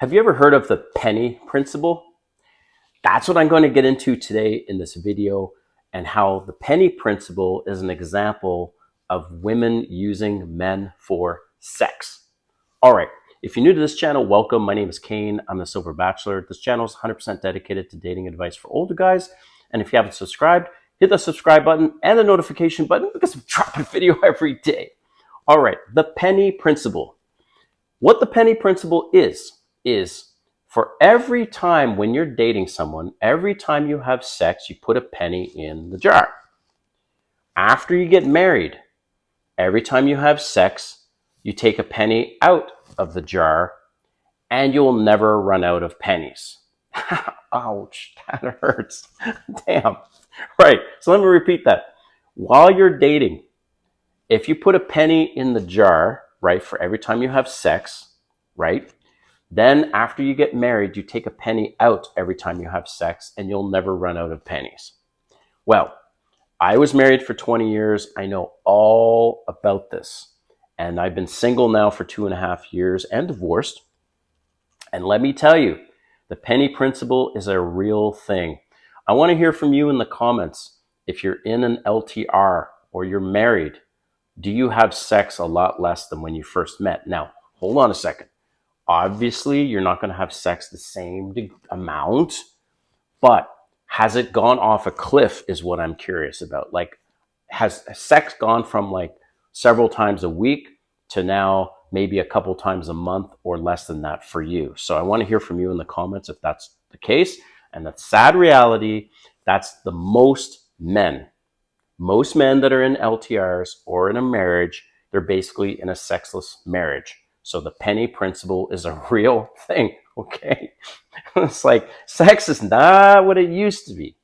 Have you ever heard of the penny principle? That's what I'm going to get into today in this video, and how the penny principle is an example of women using men for sex. All right. If you're new to this channel, welcome. My name is Kane. I'm the Silver Bachelor. This channel is 100% dedicated to dating advice for older guys. And if you haven't subscribed, hit the subscribe button and the notification button because I'm dropping a video every day. All right. The penny principle. What the penny principle is for every time when you're dating someone, every time you have sex, you put a penny in the jar. After you get married, every time you have sex, you take a penny out of the jar and you'll never run out of pennies. Ouch, that hurts. Damn. Right, so let me repeat that. While you're dating, if you put a penny in the jar, right, for every time you have sex, right, then after you get married, you take a penny out every time you have sex and you'll never run out of pennies. Well, I was married for 20 years. I know all about this. And I've been single now for 2.5 years and divorced. And let me tell you, the penny principle is a real thing. I want to hear from you in the comments. If you're in an LTR or you're married, do you have sex a lot less than when you first met? Now, hold on a second. Obviously, you're not going to have sex the same amount, but has it gone off a cliff is what I'm curious about. Like, has sex gone from like several times a week to now maybe a couple times a month or less than that for you? So I want to hear from you in the comments if that's the case. And the sad reality, that's the most men. Most men that are in LTRs or in a marriage, they're basically in a sexless marriage. So the penny principle is a real thing, okay? It's like sex is not what it used to be.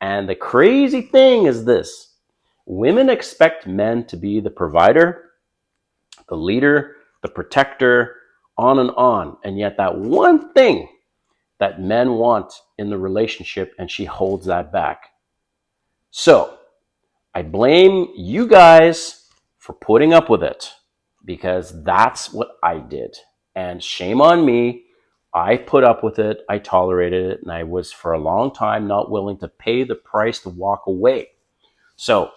And the crazy thing is this. Women expect men to be the provider, the leader, the protector, on and on. And yet that one thing that men want in the relationship, and she holds that back. So I blame you guys for putting up with it, because that's what I did. And shame on me. I put up with it. I tolerated it. And I was for a long time not willing to pay the price to walk away. So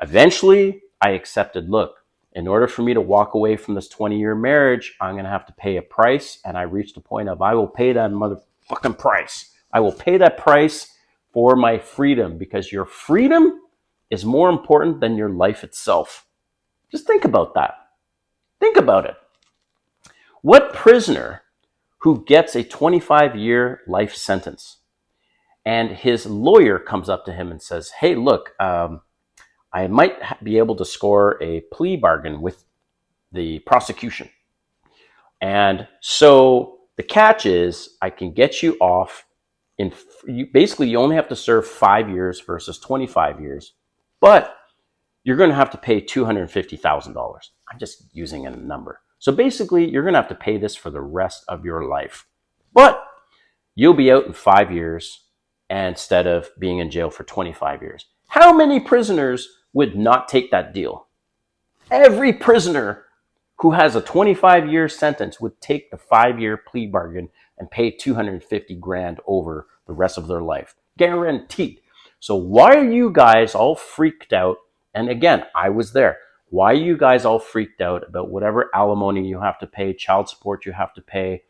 eventually I accepted, look, in order for me to walk away from this 20-year marriage, I'm going to have to pay a price. And I reached a point of, I will pay that motherfucking price. I will pay that price for my freedom, because your freedom is more important than your life itself. Just think about that. Think about it. What prisoner who gets a 25-year life sentence and his lawyer comes up to him and says, hey, look, I might be able to score a plea bargain with the prosecution. And so the catch is I can get you off basically you only have to serve 5 years versus 25 years, but you're going to have to pay $250,000. I'm just using a number. So basically, you're going to have to pay this for the rest of your life. But you'll be out in 5 years instead of being in jail for 25 years. How many prisoners would not take that deal? Every prisoner who has a 25-year sentence would take the 5-year plea bargain and pay 250 grand over the rest of their life. Guaranteed. So why are you guys all freaked out? And again, I was there. Why are you guys all freaked out about whatever alimony you have to pay, child support you have to pay,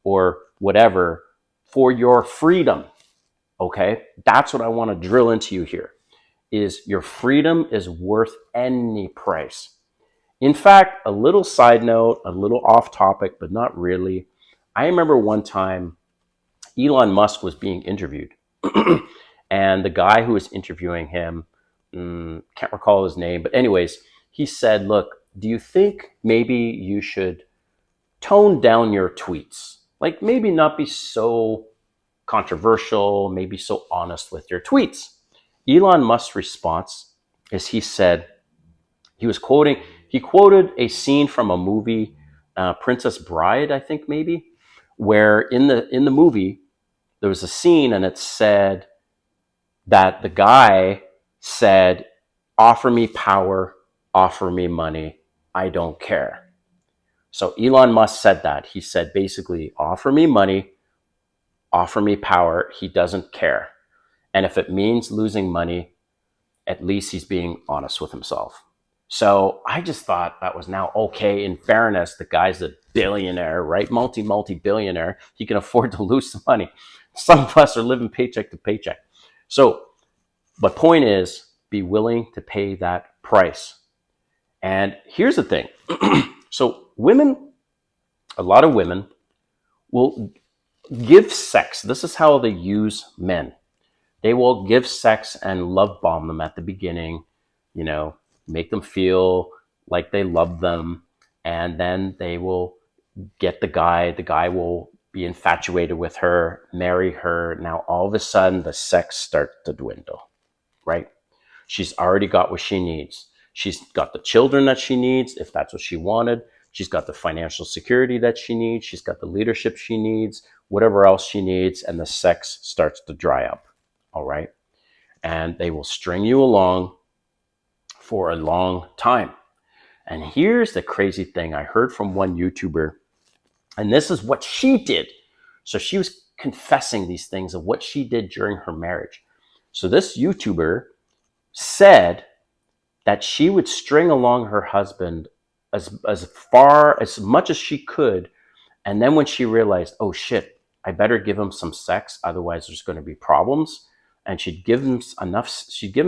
or whatever for your freedom? Okay? That's what I want to drill into you here, is your freedom is worth any price. In fact, a little side note, a little off topic, but not really. I remember one time Elon Musk was being interviewed and the guy who was interviewing him, can't recall his name, but anyways, he said, look, do you think maybe you should tone down your tweets? Like maybe not be so controversial, maybe so honest with your tweets. Elon Musk's response is he said, he quoted a scene from a movie, Princess Bride, I think maybe, where in the movie, there was a scene and it said that the guy said, offer me power, offer me money, I don't care. So Elon Musk said that. He said basically, offer me money, offer me power. He doesn't care. And if it means losing money, at least he's being honest with himself. So I just thought that was now okay. In fairness, the guy's a billionaire, right? Multi billionaire. He can afford to lose some money. Some of us are living paycheck to paycheck. So, but point is, be willing to pay that price. And here's the thing. So women, a lot of women will give sex. This is how they use men. They will give sex and love bomb them at the beginning, you know, make them feel like they love them. And then they will get the guy. The guy will be infatuated with her, marry her. Now, all of a sudden, the sex starts to dwindle, right? She's already got what she needs. She's got the children that she needs, if that's what she wanted. She's got the financial security that she needs. She's got the leadership she needs, whatever else she needs, and the sex starts to dry up. All right. And they will string you along for a long time. And here's the crazy thing. I heard from one YouTuber, and this is what she did. So she was confessing these things of what she did during her marriage. So this YouTuber said that she would string along her husband as much as she could. And then when she realized, oh shit, I better give him some sex, otherwise there's going to be problems. And she'd give him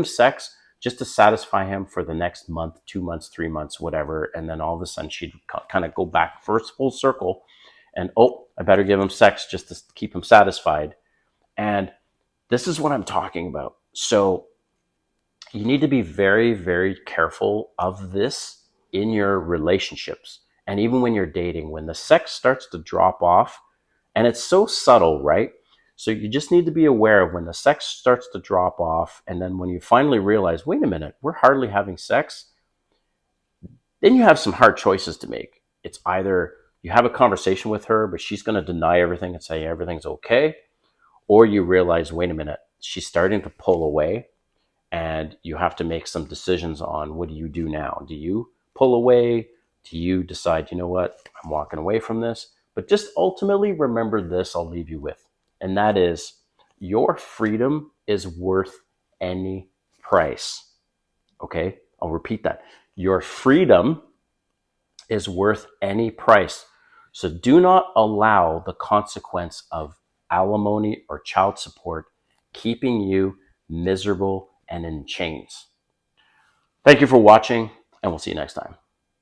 sex just to satisfy him for the next month, 2 months, 3 months, whatever. And then all of a sudden she'd kind of go back first full circle and, oh, I better give him sex just to keep him satisfied. And this is what I'm talking about. So you need to be very, very careful of this in your relationships. And even when you're dating, when the sex starts to drop off, and it's so subtle, right? So you just need to be aware of when the sex starts to drop off. And then when you finally realize, wait a minute, we're hardly having sex, then you have some hard choices to make. It's either you have a conversation with her, but she's going to deny everything and say everything's okay. Or you realize, wait a minute, she's starting to pull away. And you have to make some decisions on, what do you do now? Do you pull away? Do you decide, you know what, I'm walking away from this? But just ultimately remember this, I'll leave you with. And that is, your freedom is worth any price. Okay, I'll repeat that. Your freedom is worth any price. So do not allow the consequence of alimony or child support keeping you miserable and in chains. Thank you for watching, and we'll see you next time.